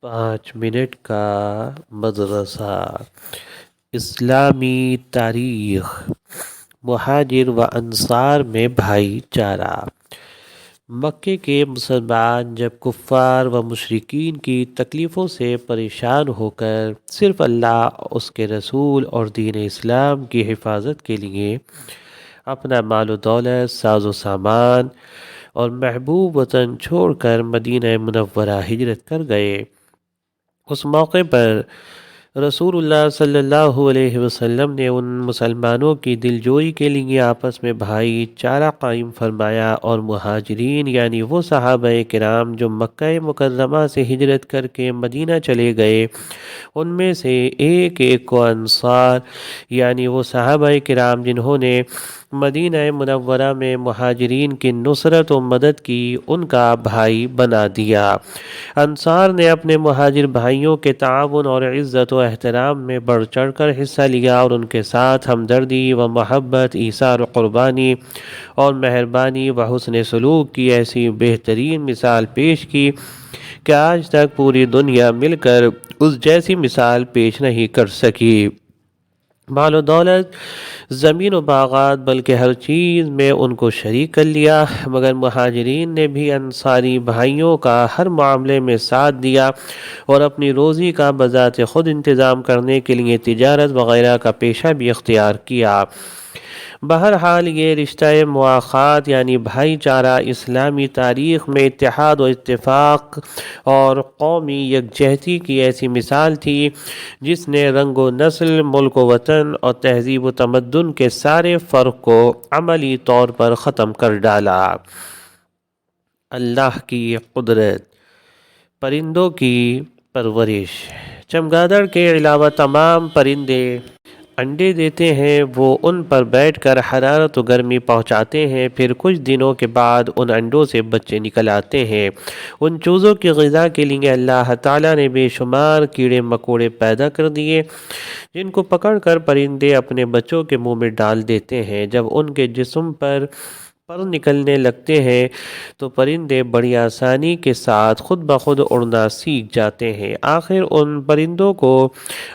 5 minute کا مدرسہ۔ اسلامی تاریخ۔ مہاجر و انصار میں بھائی چارہ۔ مکے کے مسلمان جب کفار و مشرکین کی تکلیفوں سے پریشان ہو کر صرف اللہ، اس کے رسول اور دین اسلام کی حفاظت کے لیے اپنا مال و دولت، ساز و سامان اور محبوب وطن چھوڑ کر مدینہ منورہ ہجرت کر گئے، اس موقع پر رسول اللہ صلی اللہ علیہ وسلم نے ان مسلمانوں کی دلجوئی کے لیے آپس میں بھائی چارہ قائم فرمایا اور مہاجرین یعنی وہ صحابہ کرام جو مکہ مکرمہ سے ہجرت کر کے مدینہ چلے گئے، ان میں سے ایک ایک کو انصار یعنی وہ صحابہ کرام جنہوں نے مدینہ منورہ میں مہاجرین کی نصرت و مدد کی، ان کا بھائی بنا دیا۔ انصار نے اپنے مہاجر بھائیوں کے تعاون اور عزت و احترام میں بڑھ چڑھ کر حصہ لیا اور ان کے ساتھ ہمدردی و محبت، ایثار و قربانی اور مہربانی و حسن سلوک کی ایسی بہترین مثال پیش کی کہ آج تک پوری دنیا مل کر اس جیسی مثال پیش نہیں کر سکی۔ مال و دولت، زمین و باغات، بلکہ ہر چیز میں ان کو شریک کر لیا، مگر مہاجرین نے بھی انصاری بھائیوں کا ہر معاملے میں ساتھ دیا اور اپنی روزی کا بذات خود انتظام کرنے کے لیے تجارت وغیرہ کا پیشہ بھی اختیار کیا۔ بہرحال یہ رشتہ مواخات یعنی بھائی چارہ اسلامی تاریخ میں اتحاد و اتفاق اور قومی یکجہتی کی ایسی مثال تھی جس نے رنگ و نسل، ملک و وطن اور تہذیب و تمدن کے سارے فرق کو عملی طور پر ختم کر ڈالا۔ اللہ کی قدرت۔ پرندوں کی پرورش۔ چمگادڑ کے علاوہ تمام پرندے انڈے دیتے ہیں، وہ ان پر بیٹھ کر حرارت و گرمی پہنچاتے ہیں، پھر کچھ دنوں کے بعد ان انڈوں سے بچے نکل آتے ہیں۔ ان چوزوں کی غذا کے لیے اللہ تعالیٰ نے بے شمار کیڑے مکوڑے پیدا کر دیے جن کو پکڑ کر پرندے اپنے بچوں کے منہ میں ڈال دیتے ہیں۔ جب ان کے جسم پر پر نکلنے لگتے ہیں تو پرندے بڑی آسانی کے ساتھ خود بخود اڑنا سیکھ جاتے ہیں۔ آخر ان پرندوں کو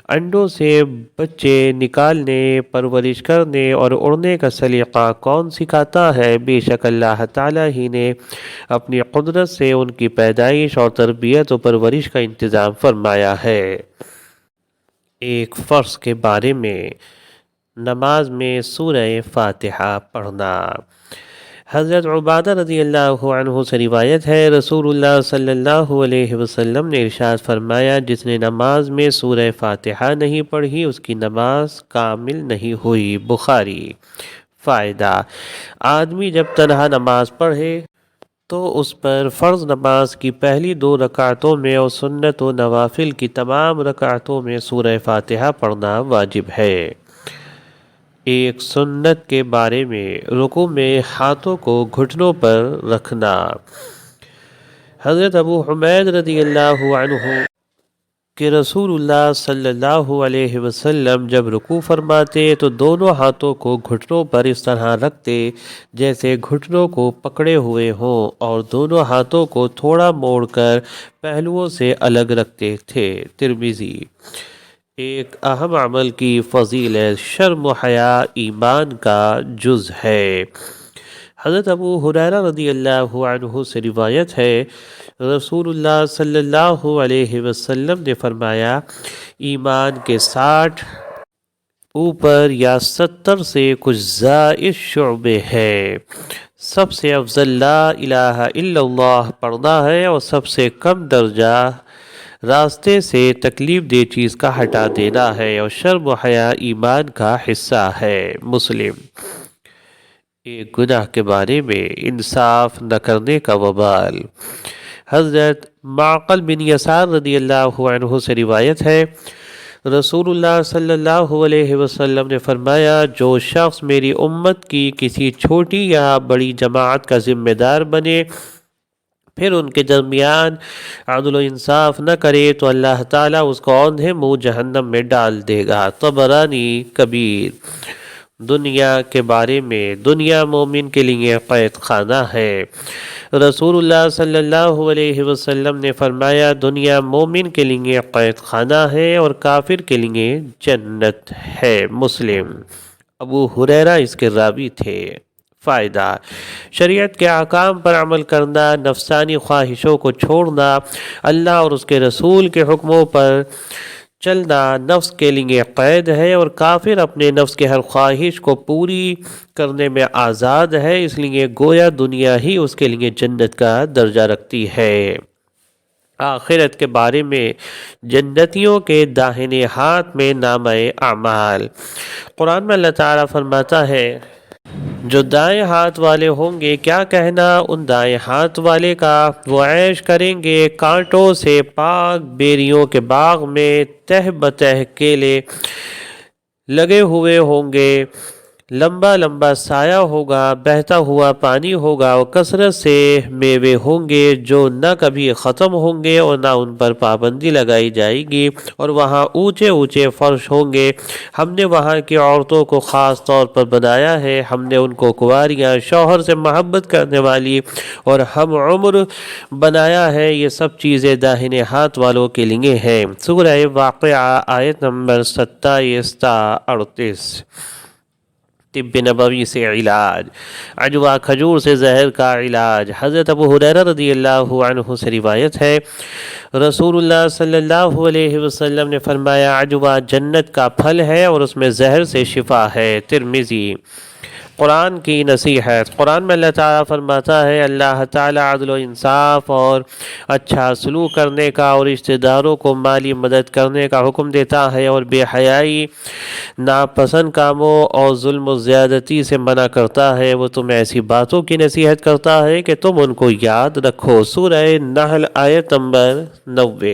انڈوں سے بچے نکالنے، پرورش کرنے اور اڑنے کا سلیقہ کون سکھاتا ہے؟ بے شک اللہ تعالیٰ ہی نے اپنی قدرت سے ان کی پیدائش اور تربیت و پرورش کا انتظام فرمایا ہے۔ ایک فرض کے بارے میں۔ نماز میں سورہ فاتحہ پڑھنا۔ حضرت عبادہ رضی اللہ عنہ سے روایت ہے، رسول اللہ صلی اللہ علیہ وسلم نے ارشاد فرمایا، جس نے نماز میں سورہ فاتحہ نہیں پڑھی اس کی نماز کامل نہیں ہوئی۔ بخاری۔ فائدہ: آدمی جب تنہا نماز پڑھے تو اس پر فرض نماز کی پہلی 2 رکعتوں میں اور سنت و نوافل کی تمام رکعتوں میں سورہ فاتحہ پڑھنا واجب ہے۔ ایک سنت کے بارے میں۔ رکوع میں ہاتھوں کو گھٹنوں پر رکھنا۔ حضرت ابو حمید رضی اللہ عنہ کہ رسول اللہ صلی اللہ علیہ وسلم جب رکوع فرماتے تو دونوں ہاتھوں کو گھٹنوں پر اس طرح رکھتے جیسے گھٹنوں کو پکڑے ہوئے ہوں، اور دونوں ہاتھوں کو تھوڑا موڑ کر پہلوؤں سے الگ رکھتے تھے۔ ترمذی۔ ایک اہم عمل کی فضیلت۔ شرم و حیا ایمان کا جز ہے۔ حضرت ابو ہریرہ رضی اللہ عنہ سے روایت ہے، رسول اللہ صلی اللہ علیہ وسلم نے فرمایا، ایمان کے 60 اوپر یا 70 سے کچھ زائد شعبے ہیں۔ سب سے افضل لا الہ الا اللہ پڑھنا ہے اور سب سے کم درجہ راستے سے تکلیف دہ چیز کا ہٹا دینا ہے، اور شرم و حیا ایمان کا حصہ ہے۔ مسلم۔ ایک گناہ کے بارے میں۔ انصاف نہ کرنے کا وبال۔ حضرت معقل بن یسار رضی اللہ عنہ سے روایت ہے، رسول اللہ صلی اللہ علیہ وسلم نے فرمایا، جو شخص میری امت کی کسی چھوٹی یا بڑی جماعت کا ذمہ دار بنے پھر ان کے درمیان عدل و انصاف نہ کرے تو اللہ تعالیٰ اس کو اوندھے منہ جہنم میں ڈال دے گا۔ طبرانی کبیر۔ دنیا کے بارے میں دنیا مومن کے لیے قید خانہ ہے۔ رسول اللہ صلی اللہ علیہ وسلم نے فرمایا دنیا مومن کے لیے قید خانہ ہے اور کافر کے لیے جنت ہے۔ مسلم۔ ابو ہریرہ اس کے راوی تھے۔ فائدہ: شریعت کے احکام پر عمل کرنا، نفسانی خواہشوں کو چھوڑنا، اللہ اور اس کے رسول کے حکموں پر چلنا نفس کے لیے قید ہے، اور کافر اپنے نفس کے ہر خواہش کو پوری کرنے میں آزاد ہے، اس لیے گویا دنیا ہی اس کے لیے جنت کا درجہ رکھتی ہے۔ آخرت کے بارے میں جنتیوں کے داہنے ہاتھ میں نامہ اعمال۔ قرآن میں اللہ تعالیٰ فرماتا ہے جو دائیں ہاتھ والے ہوں گے، کیا کہنا ان دائیں ہاتھ والے کا، وہ عیش کریں گے کانٹوں سے پاک بیریوں کے باغ میں، تہ بتہ کیلے لگے ہوئے ہوں گے، لمبا لمبا سایہ ہوگا، بہتا ہوا پانی ہوگا، اور کثرت سے میوے ہوں گے جو نہ کبھی ختم ہوں گے اور نہ ان پر پابندی لگائی جائے گی، اور وہاں اونچے اونچے فرش ہوں گے۔ ہم نے وہاں کی عورتوں کو خاص طور پر بنایا ہے، ہم نے ان کو کنواریاں، شوہر سے محبت کرنے والی اور ہم عمر بنایا ہے۔ یہ سب چیزیں داہنے ہاتھ والوں کے لیے ہیں۔ سورہ واقعہ آیت نمبر 27 تا 38۔ طب نبوی سے علاج۔ عجوہ کھجور سے زہر کا علاج۔ حضرت ابو ہریرہ رضی اللہ عنہ سے روایت ہے، رسول اللہ صلی اللہ علیہ وسلم نے فرمایا عجوہ جنت کا پھل ہے اور اس میں زہر سے شفا ہے۔ ترمذی۔ قرآن کی نصیحت۔ قرآن میں اللہ تعالیٰ فرماتا ہے اللہ تعالیٰ عدل و انصاف اور اچھا سلوک کرنے کا اور رشتہ داروں کو مالی مدد کرنے کا حکم دیتا ہے، اور بے حیائی، ناپسند کاموں اور ظلم و زیادتی سے منع کرتا ہے۔ وہ تمہیں ایسی باتوں کی نصیحت کرتا ہے کہ تم ان کو یاد رکھو۔ سورہ نحل آیت نمبر 90۔